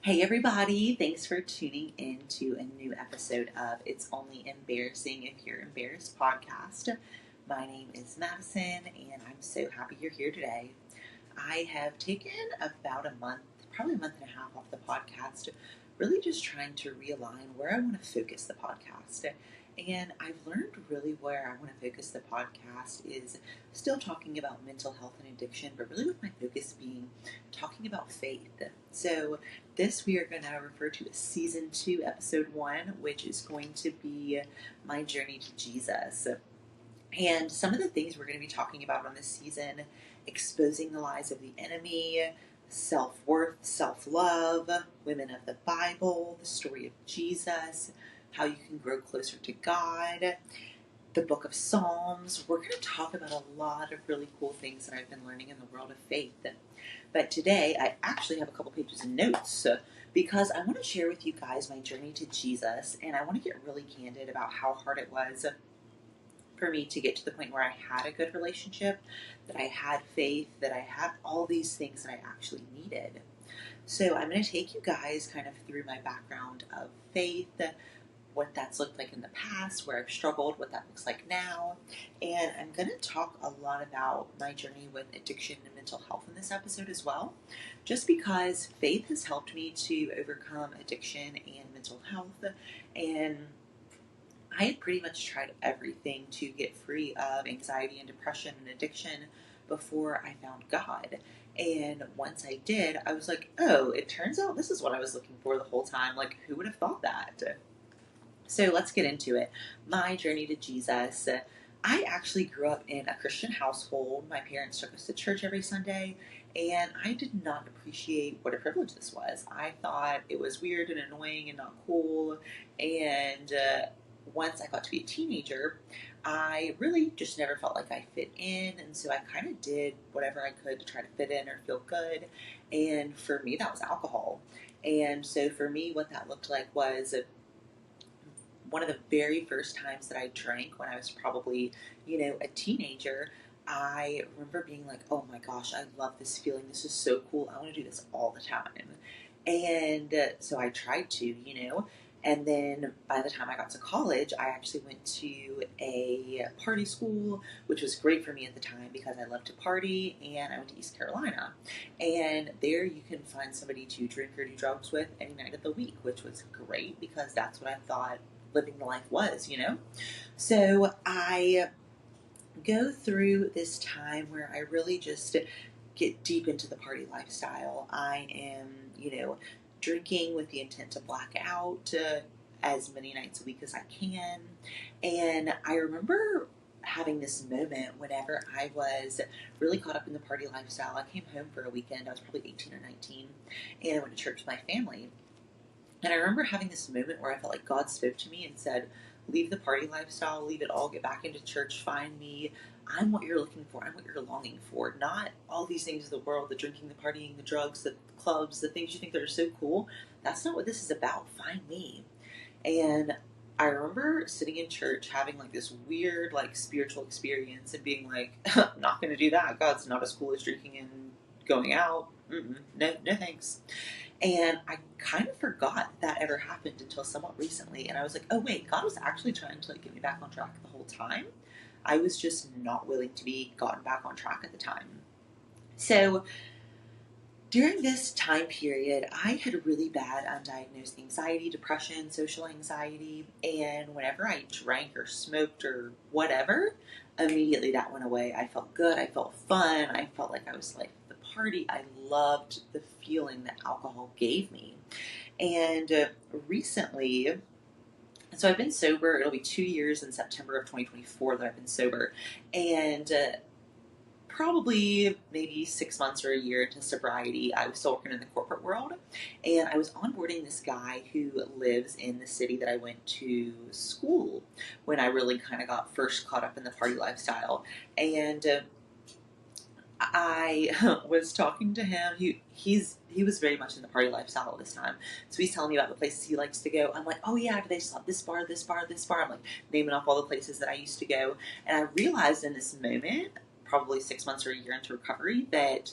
Hey everybody, thanks for tuning in to a new episode of It's Only Embarrassing If You're Embarrassed podcast. My name is Madison and I'm so happy you're here today. I have taken about a month, probably a month and a half off the podcast, really just trying to realign where I want to focus the podcast. And I've learned really where I want to focus the podcast is still talking about mental health and addiction, but really with my focus being talking about faith. So this we are going to refer to as Season 2, Episode 1, which is going to be my journey to Jesus. And some of the things we're going to be talking about on this season: exposing the lies of the enemy, self-worth, self-love, women of the Bible, the story of Jesus, how you can grow closer to God, the book of Psalms. We're going to talk about a lot of really cool things that I've been learning in the world of faith. But today I actually have a couple pages of notes because I want to share with you guys my journey to Jesus, and I want to get really candid about how hard it was for me to get to the point where I had a good relationship, that I had faith, that I had all these things that I actually needed. So I'm going to take you guys kind of through my background of faith, what that's looked like in the past, where I've struggled, what that looks like now. And I'm going to talk a lot about my journey with addiction and mental health in this episode as well, just because faith has helped me to overcome addiction and mental health. And I had pretty much tried everything to get free of anxiety and depression and addiction before I found God. And once I did, I was like, oh, it turns out this is what I was looking for the whole time. Like, who would have thought that? So let's get into it. My journey to Jesus. I actually grew up in a Christian household. My parents took us to church every Sunday, and I did not appreciate what a privilege this was. I thought it was weird and annoying and not cool. And once I got to be a teenager, I really just never felt like I fit in, and so I kind of did whatever I could to try to fit in or feel good. And for me, that was alcohol. And so for me, what that looked like was one of the very first times that I drank when I was probably, a teenager. I remember being like, oh my gosh, I love this feeling. This is so cool. I want to do this all the time. And so I tried to. And then by the time I got to college, I actually went to a party school, which was great for me at the time because I loved to party, and I went to East Carolina. And there you can find somebody to drink or do drugs with any night of the week, which was great because that's what I thought living the life was. So I go through this time where I really just get deep into the party lifestyle. I am, drinking with the intent to black out as many nights a week as I can. And I remember having this moment whenever I was really caught up in the party lifestyle. I came home for a weekend. I was probably 18 or 19, and I went to church with my family. And I remember having this moment where I felt like God spoke to me and said, leave the party lifestyle, leave it all, get back into church, find me. I'm what you're looking for. I'm what you're longing for. Not all these things of the world, the drinking, the partying, the drugs, the clubs, the things you think that are so cool. That's not what this is about. Find me. And I remember sitting in church having like this weird like spiritual experience and being like, I'm not going to do that. God's not as cool as drinking and going out. No, no thanks. And I kind of forgot that ever happened until somewhat recently. And I was like, oh wait, God was actually trying to like get me back on track the whole time. I was just not willing to be gotten back on track at the time. So during this time period, I had really bad undiagnosed anxiety, depression, social anxiety. And whenever I drank or smoked or whatever, immediately that went away. I felt good. I felt fun. I felt like I was like the party. I loved the feeling that alcohol gave me. And recently, so I've been sober. It'll be 2 years in September of 2024 that I've been sober. And probably maybe 6 months or a year into sobriety, I was still working in the corporate world, and I was onboarding this guy who lives in the city that I went to school when I really kind of got first caught up in the party lifestyle. And I was talking to him. He was very much in the party lifestyle at this time. So he's telling me about the places he likes to go. I'm like, oh yeah, do they still have this bar, this bar, this bar? I'm like naming off all the places that I used to go. And I realized in this moment, probably 6 months or a year into recovery, that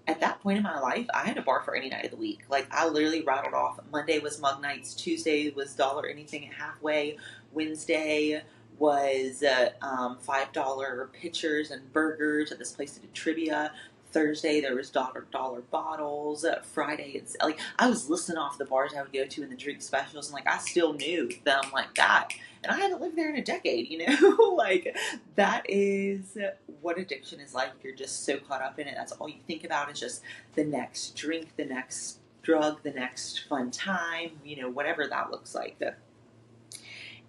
at that point in my life, I had a bar for any night of the week. Like, I literally rattled off Monday was mug nights, Tuesday was dollar anything at Halfway, Wednesday was $5 pitchers and burgers at this place that did trivia. Thursday there was dollar bottles. Friday it's like I was listing off the bars I would go to and the drink specials, and like I still knew them like that. And I hadn't lived there in a decade, like that is what addiction is like. You're just so caught up in it. That's all you think about is just the next drink, the next drug, the next fun time, whatever that looks like.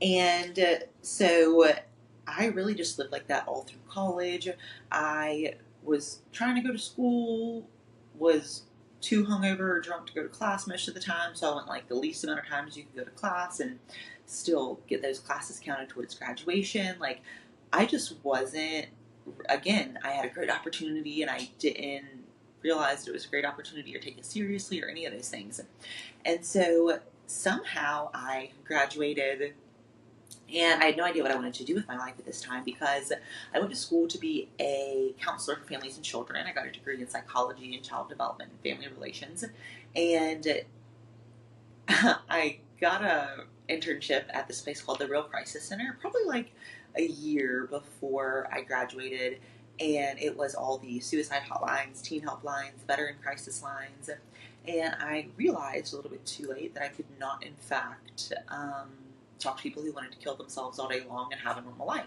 And so I really just lived like that all through college. I was trying to go to school, was too hungover or drunk to go to class most of the time, so I went like the least amount of times you could go to class and still get those classes counted towards graduation. Like, I just wasn't, again, I had a great opportunity and I didn't realize it was a great opportunity or take it seriously or any of those things. And so somehow I graduated and I had no idea what I wanted to do with my life at this time because I went to school to be a counselor for families and children. I got a degree in psychology and child development and family relations. And I got a internship at this place called the Real Crisis Center, probably like a year before I graduated. And it was all the suicide hotlines, teen helplines, veteran crisis lines. And I realized a little bit too late that I could not, in fact, talk to people who wanted to kill themselves all day long and have a normal life.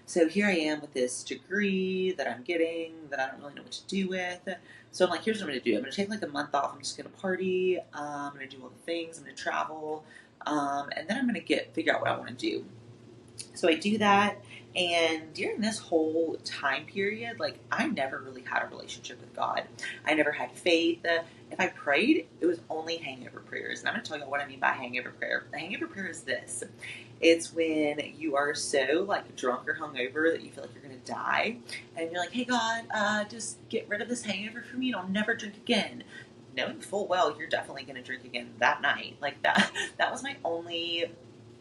So here I am with this degree that I'm getting that I don't really know what to do with. So I'm like, here's what I'm going to do. I'm going to take like a month off. I'm just going to party. I'm going to do all the things. I'm going to travel. And then I'm going to figure out what I want to do. So I do that. And during this whole time period, like, I never really had a relationship with God. I never had faith. If I prayed, it was only hangover prayers. And I'm going to tell you what I mean by hangover prayer. The hangover prayer is this. It's when you are so, like, drunk or hungover that you feel like you're going to die. And you're like, hey, God, just get rid of this hangover for me and I'll never drink again. Knowing full well you're definitely going to drink again that night. Like, that was my only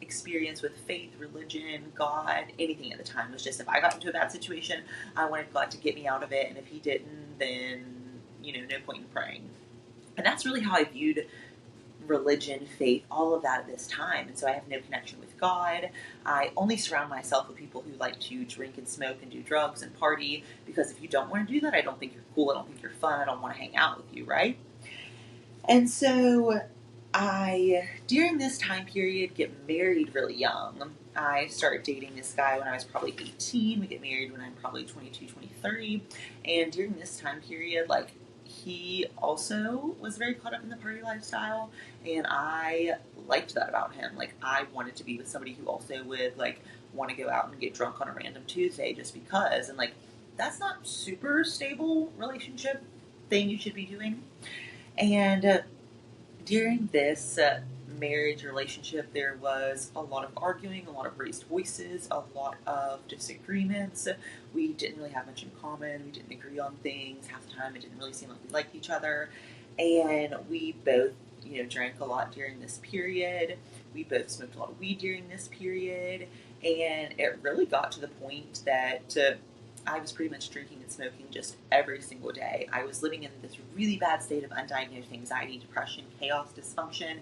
experience with faith, religion, God, anything at the time. It was just, if I got into a bad situation, I wanted God to get me out of it, and if he didn't, then, no point in praying. And that's really how I viewed religion, faith, all of that at this time. And so I have no connection with God. I only surround myself with people who like to drink and smoke and do drugs and party, because if you don't want to do that, I don't think you're cool, I don't think you're fun, I don't want to hang out with you, right? And so I, during this time period, get married really young. I started dating this guy when I was probably 18. We get married when I'm probably 22, 23. And during this time period, like, he also was very caught up in the party lifestyle. And I liked that about him. Like, I wanted to be with somebody who also would, like, want to go out and get drunk on a random Tuesday just because. And, like, that's not super stable relationship thing you should be doing. And during this marriage relationship, there was a lot of arguing, a lot of raised voices, a lot of disagreements. We didn't really have much in common. We didn't agree on things. Half the time, it didn't really seem like we liked each other. And we both, drank a lot during this period. We both smoked a lot of weed during this period. And it really got to the point that I was pretty much drinking and smoking just every single day. I was living in this really bad state of undiagnosed anxiety, depression, chaos, dysfunction,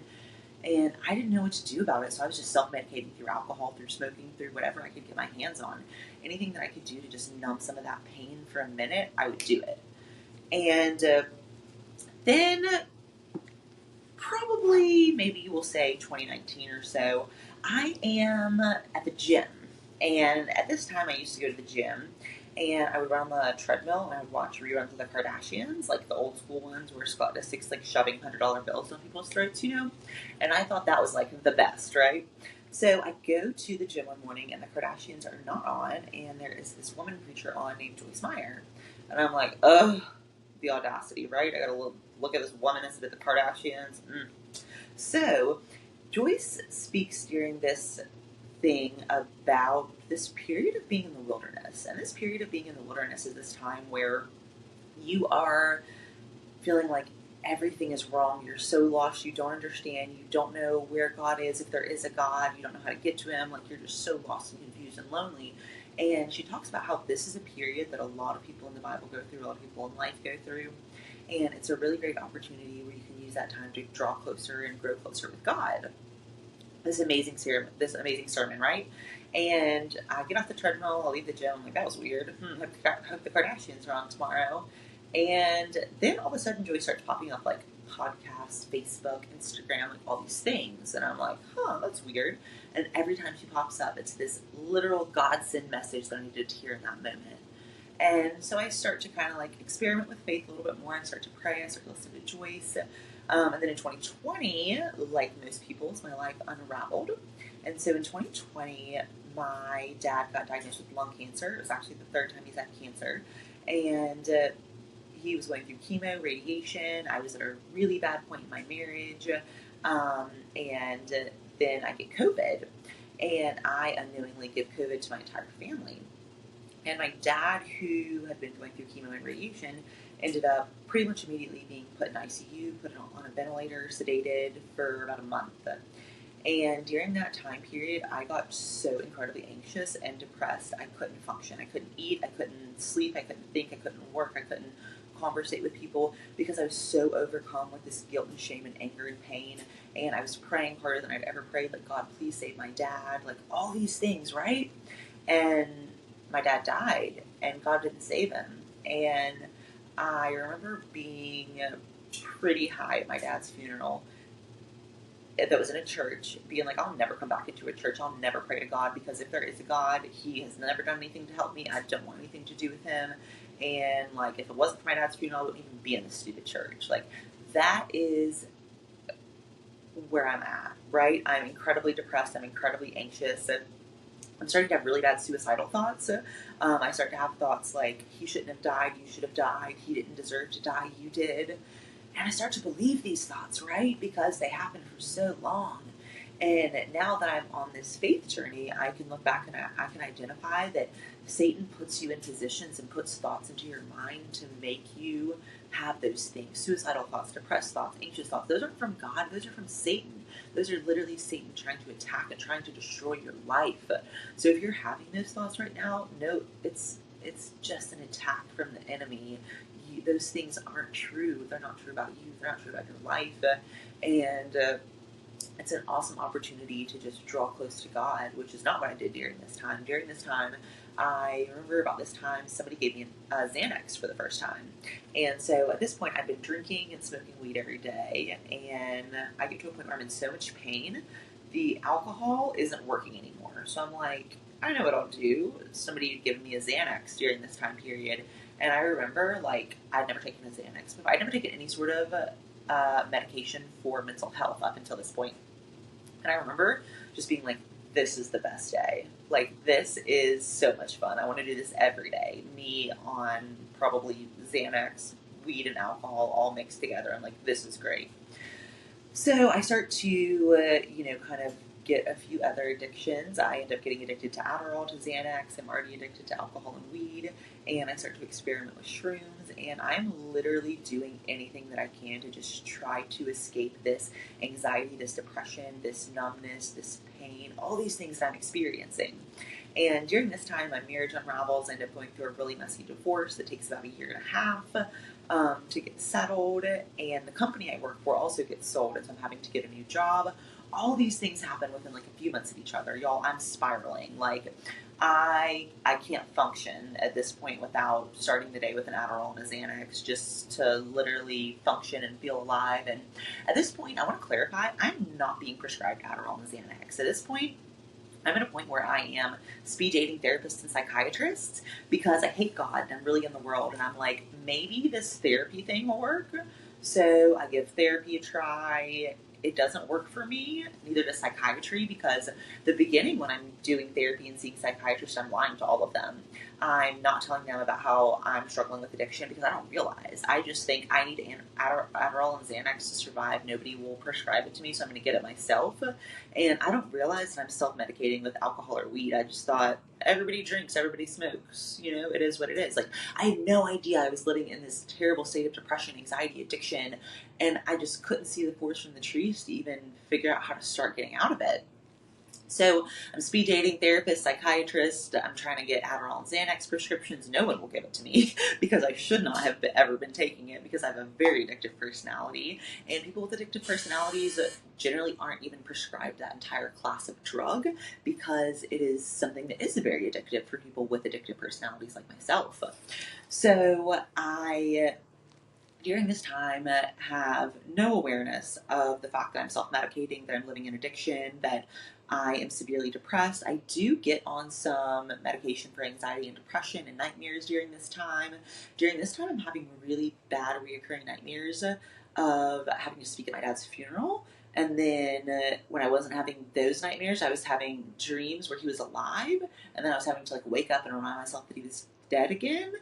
and I didn't know what to do about it. So I was just self-medicating through alcohol, through smoking, through whatever I could get my hands on. Anything that I could do to just numb some of that pain for a minute, I would do it. And then probably, maybe you will say 2019 or so, I am at the gym. And at this time, I used to go to the gym. And I would run on the treadmill and I would watch reruns of the Kardashians, like the old school ones where Scott Disick's like shoving $100 bills down people's throats, And I thought that was like the best, right? So I go to the gym one morning and the Kardashians are not on, and there is this woman preacher on named Joyce Meyer. And I'm like, ugh, the audacity, right? I gotta look at this woman instead of the Kardashians. So Joyce speaks during this thing about this period of being in the wilderness. And this period of being in the wilderness is this time where you are feeling like everything is wrong. You're so lost. You don't understand. You don't know where God is, if there is a God. You don't know how to get to him. Like, you're just so lost and confused and lonely. And she talks about how this is a period that a lot of people in the Bible go through, a lot of people in life go through. And it's a really great opportunity where you can use that time to draw closer and grow closer with God. This amazing sermon, right? And I get off the treadmill, I leave the gym, I'm like, that was weird. Hope the Kardashians are on tomorrow. And then all of a sudden, Joy starts popping up like podcasts, Facebook, Instagram, like all these things. And I'm like, that's weird. And every time she pops up, it's this literal godsend message that I needed to hear in that moment. And so I start to kind of like experiment with faith a little bit more. I start to pray. I start to listen to Joyce. And then in 2020, like most people's, my life unraveled. And so in 2020, my dad got diagnosed with lung cancer. It was actually the third time he's had cancer. And he was going through chemo, radiation. I was at a really bad point in my marriage. And then I get COVID. And I unknowingly give COVID to my entire family. And my dad, who had been going through chemo and radiation, ended up pretty much immediately being put in ICU, put on a ventilator, sedated for about a month. And during that time period, I got so incredibly anxious and depressed. I couldn't function. I couldn't eat. I couldn't sleep. I couldn't think. I couldn't work. I couldn't conversate with people because I was so overcome with this guilt and shame and anger and pain. And I was praying harder than I'd ever prayed. Like, God, please save my dad. Like, all these things, right? And my dad died, and God didn't save him. And I remember being pretty high at my dad's funeral. That was in a church, being like, I'll never come back into a church. I'll never pray to God, because if there is a God, he has never done anything to help me. I don't want anything to do with him. And like, if it wasn't for my dad's funeral, I wouldn't even be in this stupid church. Like, that is where I'm at, right? I'm incredibly depressed. I'm incredibly anxious. And I'm starting to have really bad suicidal thoughts. I start to have thoughts like, he shouldn't have died, you should have died, he didn't deserve to die, you did. And I start to believe these thoughts, right? Because they happened for so long. And now that I'm on this faith journey, I can look back and I can identify that Satan puts you in positions and puts thoughts into your mind to make you have those things. Suicidal thoughts, depressed thoughts, anxious thoughts. Those aren't from God. Those are from Satan. Those are literally Satan trying to attack and trying to destroy your life. So if you're having those thoughts right now, no, it's just an attack from the enemy. Those things aren't true. They're not true about you. They're not true about your life. And it's an awesome opportunity to just draw close to God, which is not what I did during this time. During this time, I remember about this time, somebody gave me a Xanax for the first time. And so at this point, I've been drinking and smoking weed every day. And I get to a point where I'm in so much pain, the alcohol isn't working anymore. So I'm like, I know what I'll do. Somebody had given me a Xanax during this time period. And I remember, like, I'd never taken a Xanax before. I'd never taken any sort of medication for mental health up until this point. And I remember just being like, this is the best day. Like, this is so much fun. I want to do this every day. Me on probably Xanax, weed, and alcohol all mixed together. I'm like, this is great. So I start to, kind of get a few other addictions. I end up getting addicted to Adderall, to Xanax. I'm already addicted to alcohol and weed. And I start to experiment with shrooms. And I'm literally doing anything that I can to just try to escape this anxiety, this depression, this numbness, this pain, all these things that I'm experiencing. And during this time, my marriage unravels. I end up going through a really messy divorce that takes about 1.5 years to get settled. And the company I work for also gets sold, and so I'm having to get a new job. All these things happen within like a few months of each other. Y'all, I'm spiraling. Like, I can't function at this point without starting the day with an Adderall and a Xanax, just to literally function and feel alive. And at this point, I want to clarify, I'm not being prescribed Adderall and Xanax. At this point, I'm at a point where I am speed dating therapists and psychiatrists because I hate God and I'm really in the world. And I'm like, maybe this therapy thing will work. So I give therapy a try. It doesn't work for me, neither does psychiatry, because the beginning when I'm doing therapy and seeing psychiatrists, I'm lying to all of them. I'm not telling them about how I'm struggling with addiction because I don't realize. I just think I need Adderall and Xanax to survive. Nobody will prescribe it to me, so I'm going to get it myself. And I don't realize that I'm self-medicating with alcohol or weed. I just thought, everybody drinks, everybody smokes. It is what it is. Like, I had no idea I was living in this terrible state of depression, anxiety, addiction, and I just couldn't see the forest from the trees to even figure out how to start getting out of it. So I'm speed dating therapist, psychiatrist. I'm trying to get Adderall and Xanax prescriptions. No one will give it to me because I should not have ever been taking it because I have a very addictive personality. And people with addictive personalities generally aren't even prescribed that entire class of drug because it is something that is very addictive for people with addictive personalities like myself. So I during this time have no awareness of the fact that I'm self-medicating, that I'm living in addiction, that I am severely depressed. I do get on some medication for anxiety and depression and nightmares during this time. During this time, I'm having really bad reoccurring nightmares of having to speak at my dad's funeral. And then when I wasn't having those nightmares, I was having dreams where he was alive. And then I was having to wake up and remind myself that he was dead again.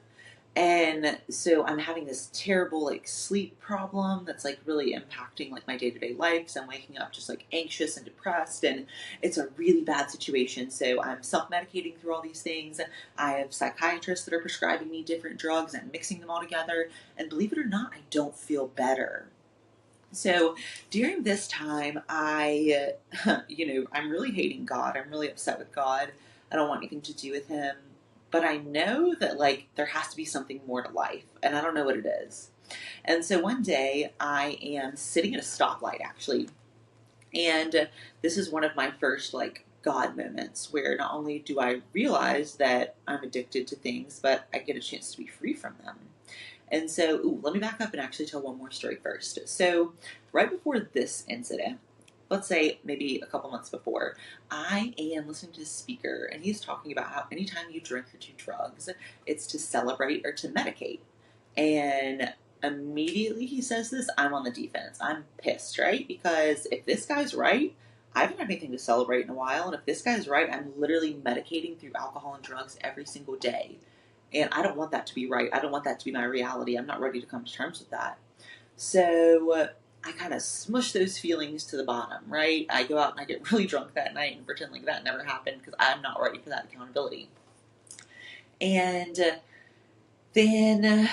And so I'm having this terrible sleep problem that's really impacting my day-to-day life. So I'm waking up just anxious and depressed, and it's a really bad situation. So I'm self-medicating through all these things. I have psychiatrists that are prescribing me different drugs. I'm mixing them all together, and believe it or not, I don't feel better. So during this time, I'm really hating God. I'm really upset with God. I don't want anything to do with him. But I know that there has to be something more to life, and I don't know what it is. And so one day I am sitting at a stoplight actually, and this is one of my first God moments where not only do I realize that I'm addicted to things, but I get a chance to be free from them. And so, let me back up and actually tell one more story first. So, right before this incident, let's say maybe a couple months before, I am listening to a speaker, and he's talking about how anytime you drink or do drugs, it's to celebrate or to medicate. And immediately he says this, I'm on the defense. I'm pissed, right? Because if this guy's right, I haven't had anything to celebrate in a while. And if this guy's right, I'm literally medicating through alcohol and drugs every single day. And I don't want that to be right. I don't want that to be my reality. I'm not ready to come to terms with that. So I kind of smush those feelings to the bottom, right? I go out and I get really drunk that night and pretend like that never happened because I'm not ready for that accountability. And then,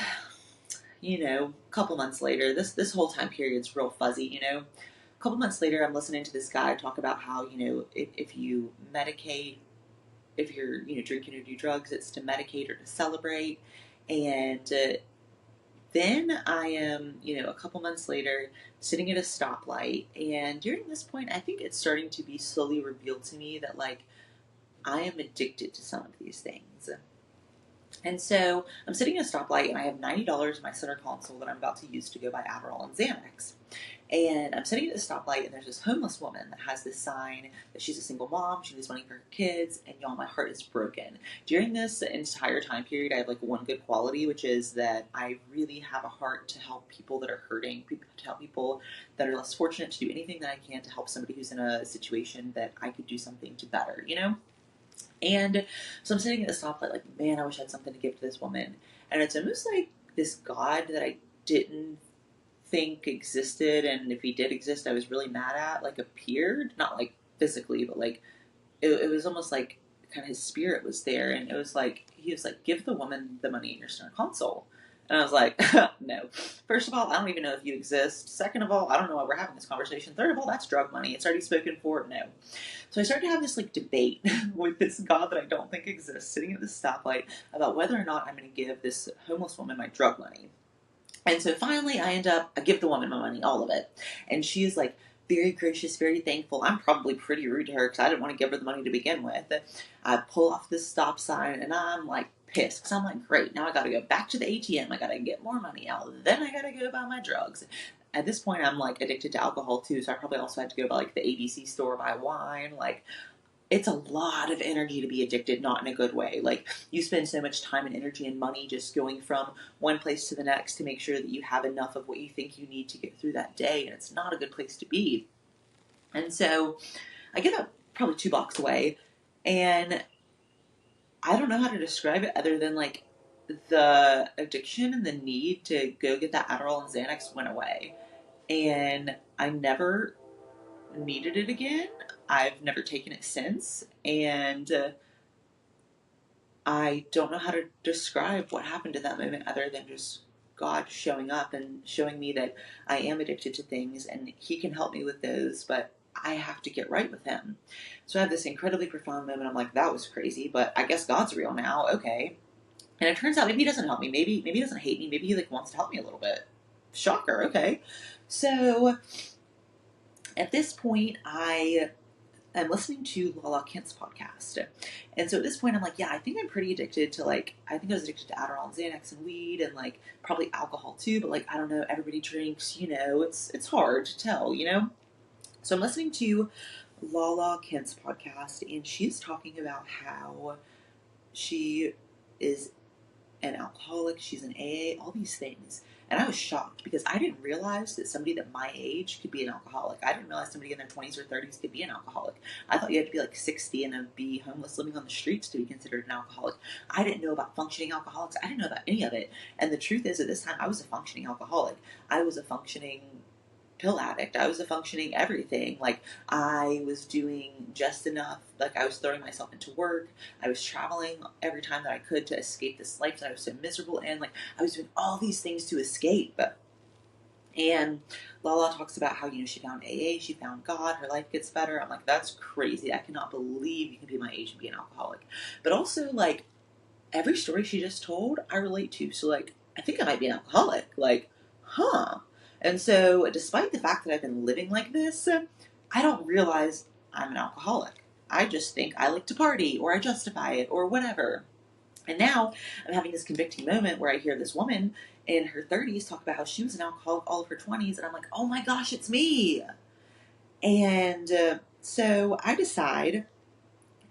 a couple months later, this whole time period's real fuzzy, A couple months later, I'm listening to this guy talk about how, if you medicate, if you're drinking or do drugs, it's to medicate or to celebrate. And then I am a couple months later sitting at a stoplight, and during this point I think it's starting to be slowly revealed to me that I am addicted to some of these things. And so I'm sitting at a stoplight, and I have $90 in my center console that I'm about to use to go buy Adderall and Xanax. And I'm sitting at the stoplight, and there's this homeless woman that has this sign that she's a single mom, she needs money for her kids, and y'all, my heart is broken. During this entire time period, I have one good quality, which is that I really have a heart to help people that are hurting, to help people that are less fortunate, to do anything that I can to help somebody who's in a situation that I could do something to better, And so I'm sitting at the stoplight man, I wish I had something to give to this woman. And it's almost like this God that I didn't think existed, and if he did exist, I was really mad at, appeared, not physically, but it was almost kind of his spirit was there, and it was he was give the woman the money in your center console. And I was like, no. First of all, I don't even know if you exist. Second of all, I don't know why we're having this conversation. Third of all, that's drug money. It's already spoken for. No. So I started to have this debate with this God that I don't think exists, sitting at this stoplight, about whether or not I'm going to give this homeless woman my drug money. And so finally I give the woman my money, all of it. And she is very gracious, very thankful. I'm probably pretty rude to her because I didn't want to give her the money to begin with. I pull off this stop sign, and I'm pissed because I'm great, now I got to go back to the ATM. I got to get more money out. Then I got to go buy my drugs. At this point, I'm addicted to alcohol too, so I probably also had to go by the ABC store, buy wine. It's a lot of energy to be addicted, not in a good way. You spend so much time and energy and money just going from one place to the next to make sure that you have enough of what you think you need to get through that day, and it's not a good place to be. And so I get up probably 2 blocks away, and I don't know how to describe it other than the addiction and the need to go get that Adderall and Xanax went away. And I never needed it again. I've never taken it since, and I don't know how to describe what happened in that moment other than just God showing up and showing me that I am addicted to things, and he can help me with those, but I have to get right with him. So I have this incredibly profound moment. I'm like, that was crazy, but I guess God's real now. Okay. And it turns out maybe he doesn't help me. Maybe he doesn't hate me. Maybe he like wants to help me a little bit. Shocker. Okay. So at this point, I'm listening to Lala Kent's podcast. And so at this point, I'm like, yeah, I think I'm pretty addicted to I think I was addicted to Adderall and Xanax and weed and probably alcohol too. But I don't know, everybody drinks, it's hard to tell, So I'm listening to Lala Kent's podcast, and she's talking about how she is an alcoholic, she's an AA, all these things. And I was shocked because I didn't realize that somebody that my age could be an alcoholic. I didn't realize somebody in their 20s or 30s could be an alcoholic. I thought you had to be 60 and be homeless living on the streets to be considered an alcoholic. I didn't know about functioning alcoholics. I didn't know about any of it. And the truth is, at this time, I was a functioning alcoholic. I was a functioning pill addict. I was a functioning everything. I was doing just enough. I was throwing myself into work. I was traveling every time that I could to escape this life that I was so miserable in. I was doing all these things to escape. And Lala talks about how, she found AA, she found God, her life gets better. I'm like, that's crazy. I cannot believe you can be my age and be an alcoholic. But also, every story she just told, I relate to. So, I think I might be an alcoholic. Huh. And so, despite the fact that I've been living like this, I don't realize I'm an alcoholic. I just think I like to party, or I justify it, or whatever. And now I'm having this convicting moment where I hear this woman in her 30s talk about how she was an alcoholic all of her 20s, and I'm like, oh my gosh, it's me. And so I decide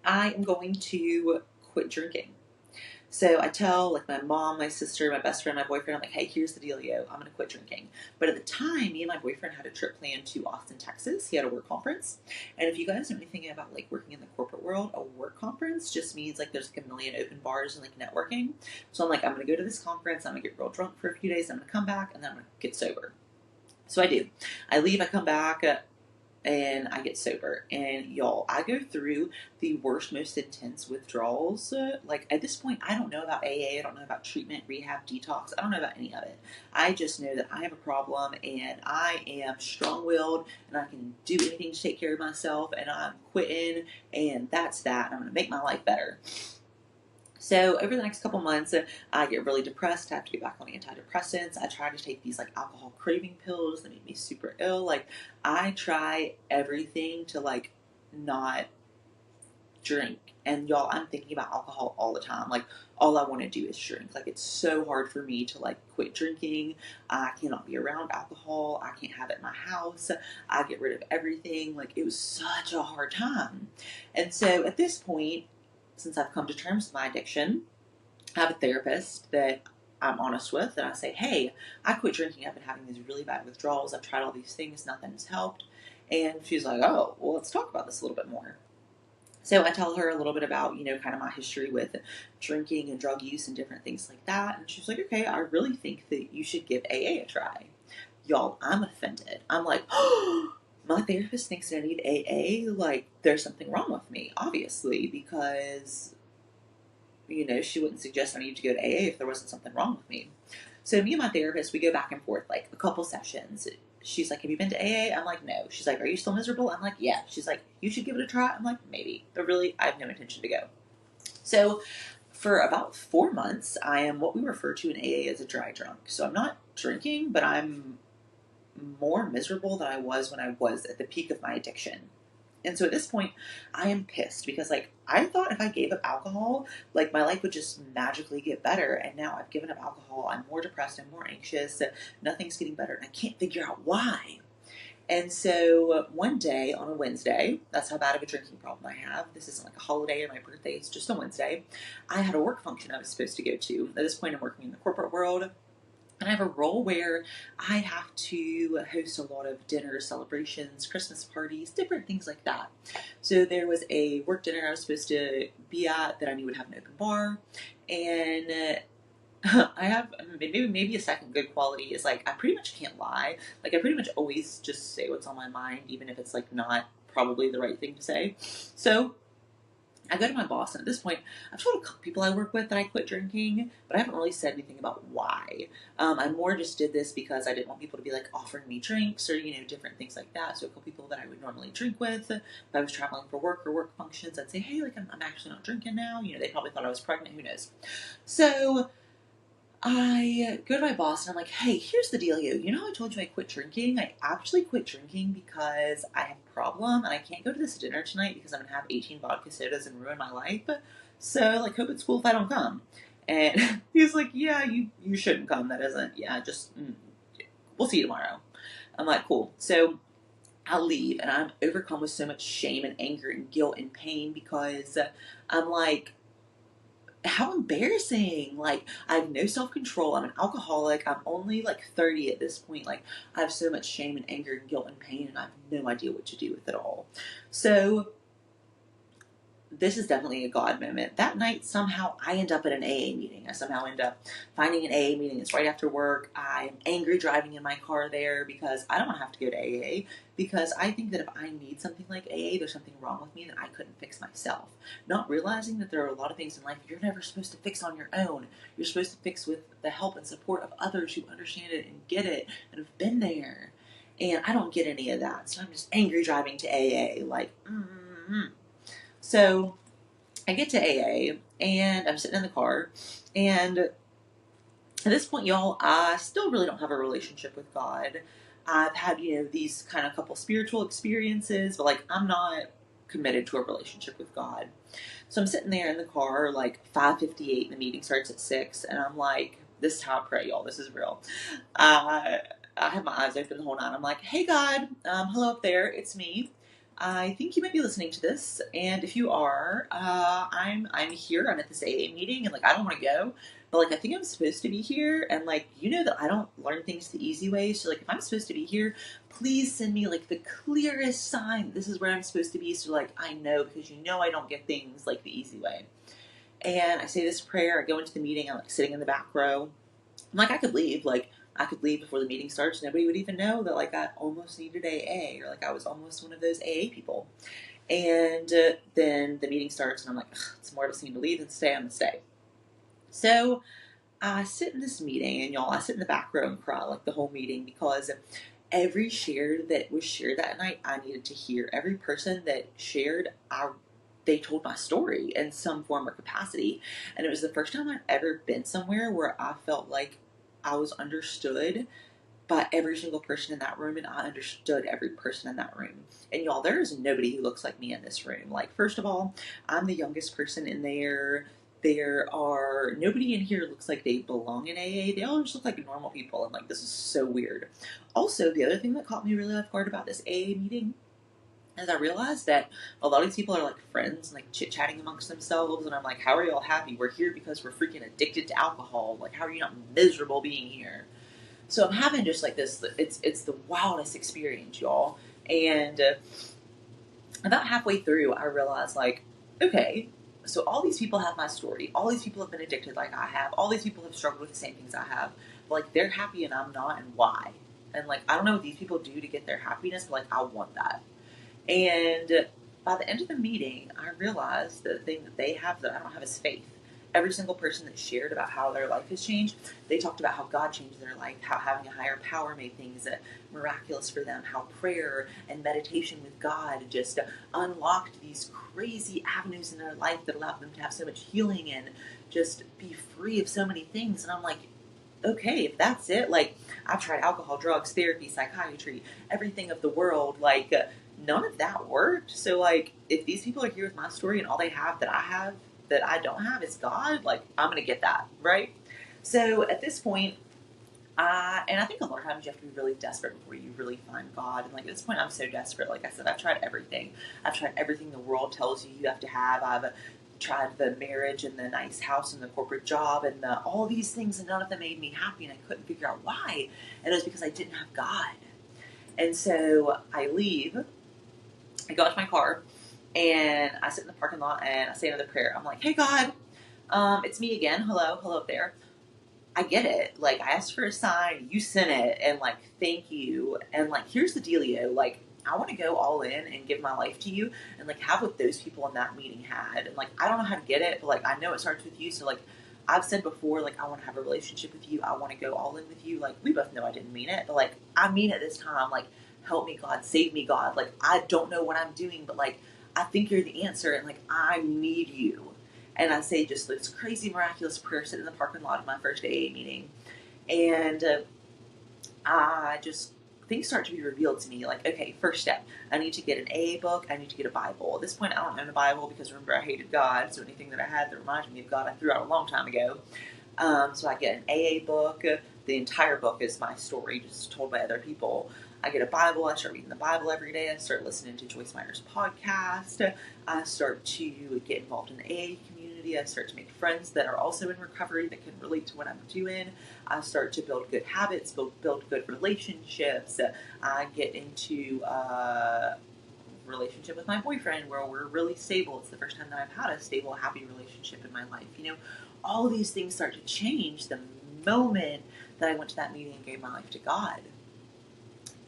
I am going to quit drinking. So I tell my mom, my sister, my best friend, my boyfriend, I'm like, hey, here's the dealio. I'm going to quit drinking. But at the time, me and my boyfriend had a trip planned to Austin, Texas. He had a work conference. And if you guys know anything about working in the corporate world, a work conference just means there's a million open bars and networking. So I'm like, I'm going to go to this conference. I'm going to get real drunk for a few days. I'm going to come back and then I'm going to get sober. So I do. I leave, I come back, and I get sober. And y'all, I go through the worst, most intense withdrawals. At this point, I don't know about AA. I don't know about treatment, rehab, detox. I don't know about any of it. I just know that I have a problem and I am strong-willed and I can do anything to take care of myself, and I'm quitting, and that's that. And I'm going to make my life better. So over the next couple months, I get really depressed. I have to get back on antidepressants. I try to take these alcohol craving pills that make me super ill. I try everything to not drink. And y'all, I'm thinking about alcohol all the time. All I want to do is drink. It's so hard for me to quit drinking. I cannot be around alcohol. I can't have it in my house. I get rid of everything. It was such a hard time. And so at this point, since I've come to terms with my addiction, I have a therapist that I'm honest with, and I say, hey, I quit drinking. I've been having these really bad withdrawals. I've tried all these things. Nothing has helped. And she's like, oh, well, let's talk about this a little bit more. So I tell her a little bit about, kind of my history with drinking and drug use and different things like that. And she's like, okay, I really think that you should give AA a try. Y'all, I'm offended. I'm like, oh, my therapist thinks that I need AA. There's something wrong with me, obviously, because, she wouldn't suggest I need to go to AA if there wasn't something wrong with me. So me and my therapist, we go back and forth, a couple sessions. She's like, have you been to AA? I'm like, no. She's like, are you still miserable? I'm like, yeah. She's like, you should give it a try. I'm like, maybe. But really, I have no intention to go. So for about 4 months, I am what we refer to in AA as a dry drunk. So I'm not drinking, but I'm more miserable than I was when I was at the peak of my addiction. And so at this point, I am pissed because I thought if I gave up alcohol, my life would just magically get better. And now I've given up alcohol. I'm more depressed. I'm more anxious. Nothing's getting better. And I can't figure out why. And so one day on a Wednesday, that's how bad of a drinking problem I have. This isn't a holiday or my birthday. It's just a Wednesday. I had a work function I was supposed to go to. At this point, I'm working in the corporate world. And I have a role where I have to host a lot of dinners, celebrations, Christmas parties, different things like that. So there was a work dinner I was supposed to be at that I knew would have an open bar. And I have maybe a second good quality is I pretty much can't lie. I pretty much always just say what's on my mind, even if it's not probably the right thing to say. So I go to my boss, and at this point, I've told a couple people I work with that I quit drinking, but I haven't really said anything about why. I more just did this because I didn't want people to be like offering me drinks or, different things like that. So a couple people that I would normally drink with, if I was traveling for work or work functions, I'd say, hey, like I'm actually not drinking now. They probably thought I was pregnant. Who knows? So I go to my boss and I'm like, hey, here's the deal, you know how I told you I quit drinking? I actually quit drinking because I have a problem and I can't go to this dinner tonight because I'm going to have 18 vodka sodas and ruin my life. So, hope it's cool if I don't come. And he's like, yeah, you shouldn't come. That isn't, we'll see you tomorrow. I'm like, cool. So I leave and I'm overcome with so much shame and anger and guilt and pain because I'm like, how embarrassing. I have no self-control. I'm an alcoholic. I'm only 30 at this point. I have so much shame and anger and guilt and pain and I have no idea what to do with it all. So this is definitely a God moment. That night, somehow, I end up at an AA meeting. I somehow end up finding an AA meeting. It's right after work. I'm angry driving in my car there because I don't want to have to go to AA because I think that if I need something like AA, there's something wrong with me that I couldn't fix myself. Not realizing that there are a lot of things in life you're never supposed to fix on your own. You're supposed to fix with the help and support of others who understand it and get it and have been there. And I don't get any of that. So I'm just angry driving to AA, So I get to AA and I'm sitting in the car, and at this point, y'all, I still really don't have a relationship with God. I've had, these kind of couple spiritual experiences, but I'm not committed to a relationship with God. So I'm sitting there in the car, 5:58, and the meeting starts at 6, and I'm like, this is how I pray, y'all. This is real. I have my eyes open the whole night. I'm like, hey, God, hello up there. It's me. I think you might be listening to this, and if you are, I'm here. I'm at this AA meeting, and I don't want to go, but I think I'm supposed to be here, and that I don't learn things the easy way. So if I'm supposed to be here, please send me the clearest sign this is where I'm supposed to be. So I know, because I don't get things the easy way. And I say this prayer. I go into the meeting. I'm sitting in the back row. I'm I could leave. I could leave before the meeting starts. Nobody would even know that I almost needed AA, or I was almost one of those AA people. And then the meeting starts, and I'm like, it's more of a scene to leave than stay. I'm gonna stay. So I sit in this meeting, and y'all, I sit in the back row and cry the whole meeting because every share that was shared that night, I needed to hear. Every person that shared, they told my story in some form or capacity, and it was the first time I'd ever been somewhere where I felt like I was understood by every single person in that room, and I understood every person in that room. And y'all, there is nobody who looks like me in this room. First of all, I'm the youngest person in there. There are nobody in here looks like they belong in AA. They all just look like normal people, and this is so weird. Also, the other thing that caught me really off guard about this AA meeting is I realized that a lot of these people are friends and chit-chatting amongst themselves, and I'm like, how are y'all happy? We're here because we're freaking addicted to alcohol. How are you not miserable being here? So I'm having just this, it's the wildest experience, y'all. And about halfway through, I realized okay, so all these people have my story. All these people have been addicted like I have. All these people have struggled with the same things I have. But they're happy and I'm not, and why? And I don't know what these people do to get their happiness, but I want that. And by the end of the meeting, I realized the thing that they have that I don't have is faith. Every single person that shared about how their life has changed, they talked about how God changed their life, how having a higher power made things miraculous for them, how prayer and meditation with God just unlocked these crazy avenues in their life that allowed them to have so much healing and just be free of so many things. And I'm like, okay, if that's it, I've tried alcohol, drugs, therapy, psychiatry, everything of the world, none of that worked. So if these people are here with my story and all they have that I don't have is God, I'm gonna get that, right? So at this point, and I think a lot of times you have to be really desperate before you really find God. And at this point, I'm so desperate. Like I said, I've tried everything. I've tried everything the world tells you have to have. I've tried the marriage and the nice house and the corporate job and all these things, and none of them made me happy, and I couldn't figure out why. And it was because I didn't have God. And so I leave. I go out to my car, and I sit in the parking lot, and I say another prayer. I'm like, hey, God, it's me again. Hello up there. I get it. I asked for a sign, you sent it, and, thank you. And, here's the dealio. I want to go all in and give my life to you and like have what those people in that meeting had. And like, I don't know how to get it, but like, I know it starts with you. So like, I've said before, like, I want to have a relationship with you. I want to go all in with you. Like, we both know I didn't mean it, but like, I mean it this time. Like, help me, God, save me, God. Like, I don't know what I'm doing, but like, I think you're the answer, and like, I need you. And I say just this crazy, miraculous prayer sitting in the parking lot of my first AA meeting, and I just things start to be revealed to me. Like, okay, first step, I need to get an AA book. I need to get a Bible. At this point, I don't own a Bible because remember, I hated God. So anything that I had that reminded me of God, I threw out a long time ago. So I get an AA book. The entire book is my story, just told by other people. I get a Bible. I start reading the Bible every day. I start listening to Joyce Meyer's podcast. I start to get involved in the AA community. I start to make friends that are also in recovery that can relate to what I'm doing. I start to build good habits, build good relationships. I get into relationship with my boyfriend where we're really stable. It's the first time that I've had a stable, happy relationship in my life. All of these things start to change the moment that I went to that meeting and gave my life to God.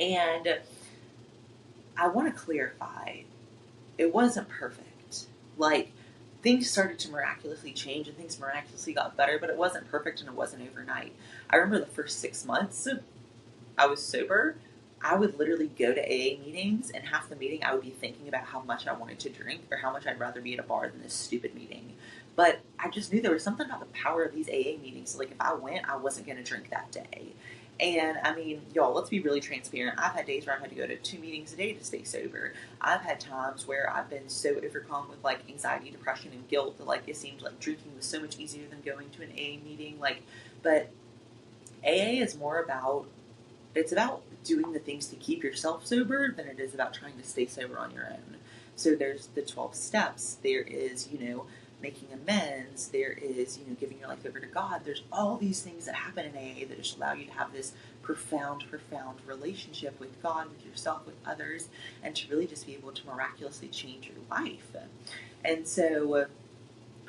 And I want to clarify, it wasn't perfect. Like, things started to miraculously change and things miraculously got better, but it wasn't perfect and it wasn't overnight. I remember the first 6 months I was sober. I would literally go to AA meetings, and half the meeting I would be thinking about how much I wanted to drink or how much I'd rather be at a bar than this stupid meeting. But I just knew there was something about the power of these AA meetings. So like, if I went, I wasn't going to drink that day. And I mean, y'all, let's be really transparent. I've had days where I've had to go to 2 meetings a day to stay sober. I've had times where I've been so overcome with like anxiety, depression, and guilt that like it seemed like drinking was so much easier than going to an AA meeting. Like, but AA is more about, it's about doing the things to keep yourself sober than it is about trying to stay sober on your own. So there's the 12 steps. There is, making amends. There is, giving your life over to God. There's all these things that happen in AA that just allow you to have this profound relationship with God, with yourself, with others, and to really just be able to miraculously change your life. And so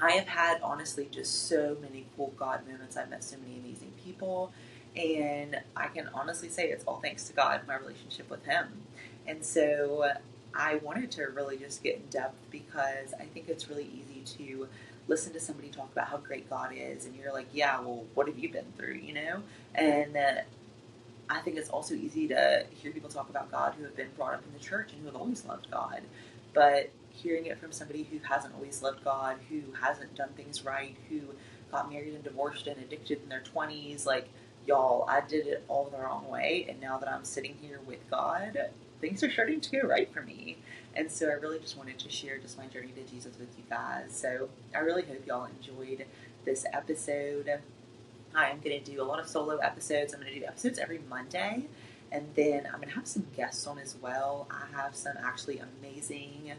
I have had, honestly, just so many cool God moments. I've met so many amazing people. And I can honestly say it's all thanks to God, my relationship with Him. And so I wanted to really just get in depth because I think it's really easy to listen to somebody talk about how great God is. And you're like, yeah, well, what have you been through, And I think it's also easy to hear people talk about God who have been brought up in the church and who have always loved God. But hearing it from somebody who hasn't always loved God, who hasn't done things right, who got married and divorced and addicted in their 20s, like, y'all, I did it all the wrong way, and now that I'm sitting here with God, things are starting to go right for me. And so I really just wanted to share just my journey to Jesus with you guys. So I really hope y'all enjoyed this episode. I'm going to do a lot of solo episodes. I'm going to do episodes every Monday, and then I'm going to have some guests on as well. I have some actually amazing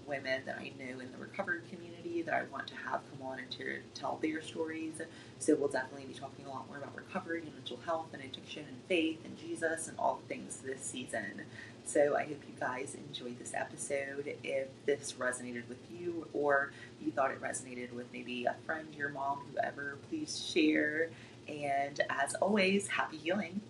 women that I know in the recovery community that I want to have come on and to tell their stories. So we'll definitely be talking a lot more about recovery and mental health and addiction and faith and Jesus and all the things this season. So I hope you guys enjoyed this episode. If this resonated with you or you thought it resonated with maybe a friend, your mom, whoever, please share. And as always, happy healing.